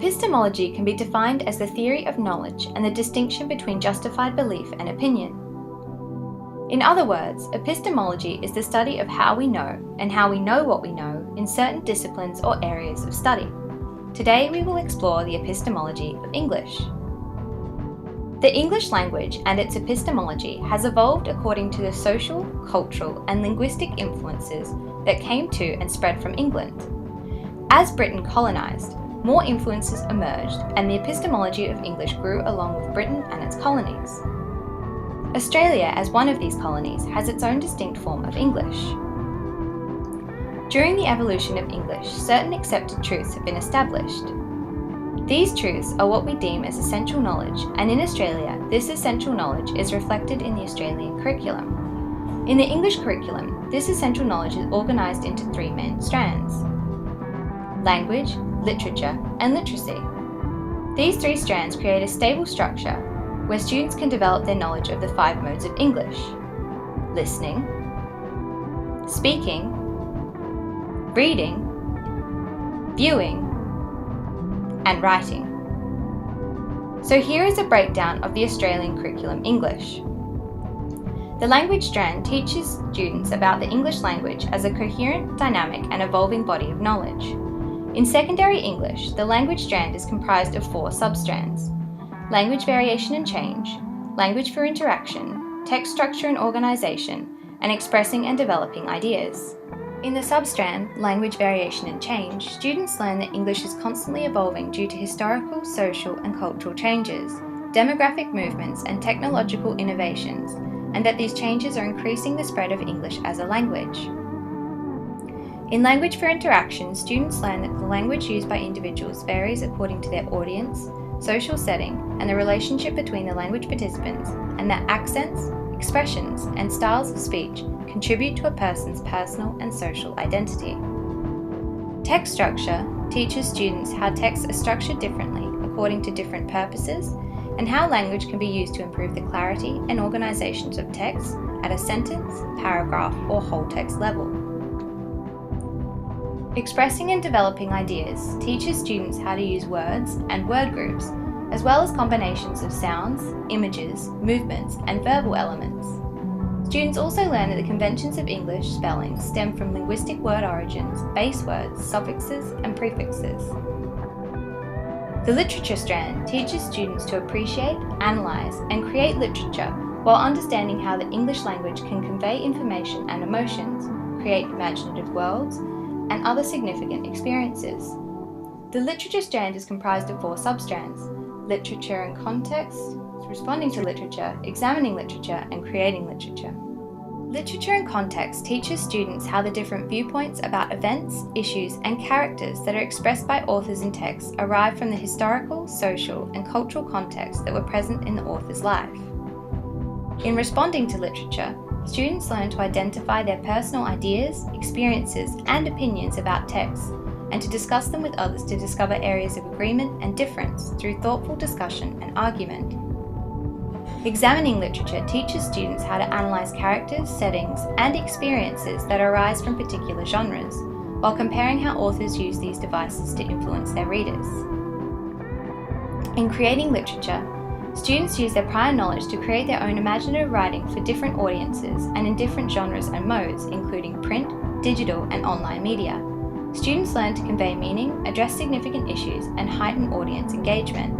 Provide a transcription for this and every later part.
Epistemology can be defined as the theory of knowledge and the distinction between justified belief and opinion. In other words, epistemology is the study of how we know and how we know what we know in certain disciplines or areas of study. Today we will explore the epistemology of English. The English language and its epistemology has evolved according to the social, cultural, and linguistic influences that came to and spread from England. As Britain colonised, more influences emerged and the epistemology of English grew along with Britain and its colonies. Australia, as one of these colonies, has its own distinct form of English. During the evolution of English, certain accepted truths have been established. These truths are what we deem as essential knowledge, and in Australia, this essential knowledge is reflected in the Australian curriculum. In the English curriculum, this essential knowledge is organised into three main strands: language, literature, and literacy. These three strands create a stable structure where students can develop their knowledge of the 5 modes of English: listening, speaking, reading, viewing, and writing. So here is a breakdown of the Australian curriculum English. The language strand teaches students about the English language as a coherent, dynamic, and evolving body of knowledge. In secondary English, the language strand is comprised of 4 substrands: language variation and change, language for interaction, text structure and organisation, and expressing and developing ideas. In the substrand, language variation and change, students learn that English is constantly evolving due to historical, social, and cultural changes, demographic movements, and technological innovations, and that these changes are increasing the spread of English as a language. In language for interaction, students learn that the language used by individuals varies according to their audience, social setting, and the relationship between the language participants, and that accents, expressions, and styles of speech contribute to a person's personal and social identity. Text structure teaches students how texts are structured differently according to different purposes, and how language can be used to improve the clarity and organisations of text at a sentence, paragraph, or whole text level. Expressing and developing ideas teaches students how to use words and word groups, as well as combinations of sounds, images, movements, and verbal elements. Students also learn that the conventions of English spelling stem from linguistic word origins, base words, suffixes, and prefixes. The literature strand teaches students to appreciate, analyse, and create literature while understanding how the English language can convey information and emotions, create imaginative worlds, and other significant experiences. The literature strand is comprised of 4 substrands: literature and context, responding to literature, examining literature, and creating literature. Literature and context teaches students how the different viewpoints about events, issues, and characters that are expressed by authors in texts arrive from the historical, social, and cultural contexts that were present in the author's life. In responding to literature, students learn to identify their personal ideas, experiences, and opinions about texts, and to discuss them with others to discover areas of agreement and difference through thoughtful discussion and argument. Examining literature teaches students how to analyse characters, settings, and experiences that arise from particular genres, while comparing how authors use these devices to influence their readers. In creating literature, students use their prior knowledge to create their own imaginative writing for different audiences and in different genres and modes, including print, digital, and online media. Students learn to convey meaning, address significant issues, and heighten audience engagement.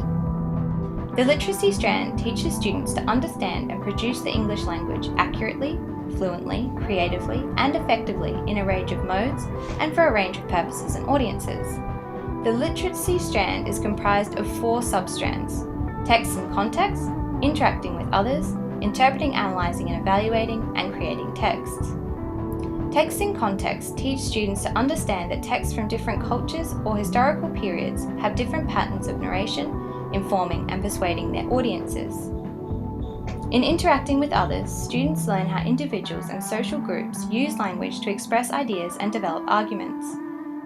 The literacy strand teaches students to understand and produce the English language accurately, fluently, creatively, and effectively in a range of modes and for a range of purposes and audiences. The literacy strand is comprised of 4 substrands: text and context, interacting with others, interpreting, analysing, and evaluating, and creating texts. Text and context teach students to understand that texts from different cultures or historical periods have different patterns of narration, informing and persuading their audiences. In interacting with others, students learn how individuals and social groups use language to express ideas and develop arguments.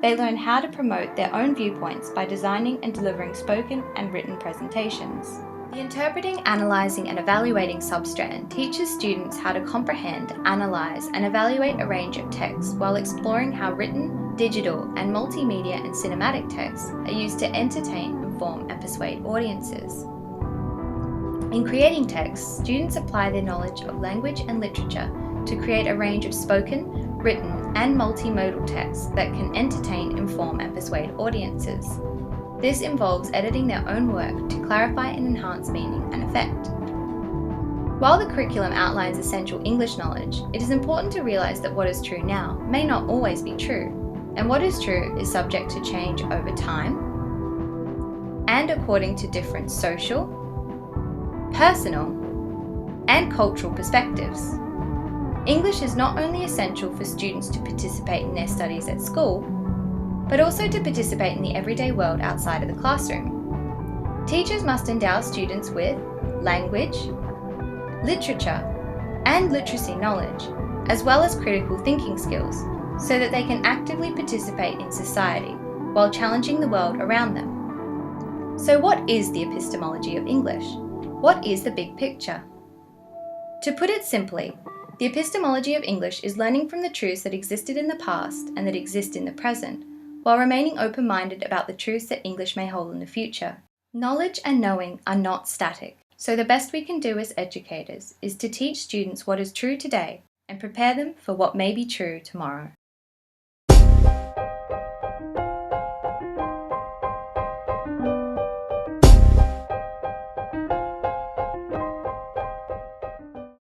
They learn how to promote their own viewpoints by designing and delivering spoken and written presentations. The interpreting, analysing, and evaluating substrand teaches students how to comprehend, analyse, and evaluate a range of texts while exploring how written, digital, and multimedia and cinematic texts are used to entertain, inform and persuade audiences. In creating texts, students apply their knowledge of language and literature to create a range of spoken, written, and multimodal texts that can entertain, inform, and persuade audiences. This involves editing their own work to clarify and enhance meaning and effect. While the curriculum outlines essential English knowledge, it is important to realise that what is true now may not always be true, and what is true is subject to change over time and according to different social, personal, and cultural perspectives. English is not only essential for students to participate in their studies at school, but also to participate in the everyday world outside of the classroom. Teachers must endow students with language, literature, and literacy knowledge, as well as critical thinking skills, so that they can actively participate in society while challenging the world around them. So what is the epistemology of English? What is the big picture? To put it simply, the epistemology of English is learning from the truths that existed in the past and that exist in the present, while remaining open-minded about the truths that English may hold in the future. Knowledge and knowing are not static, so the best we can do as educators is to teach students what is true today and prepare them for what may be true tomorrow.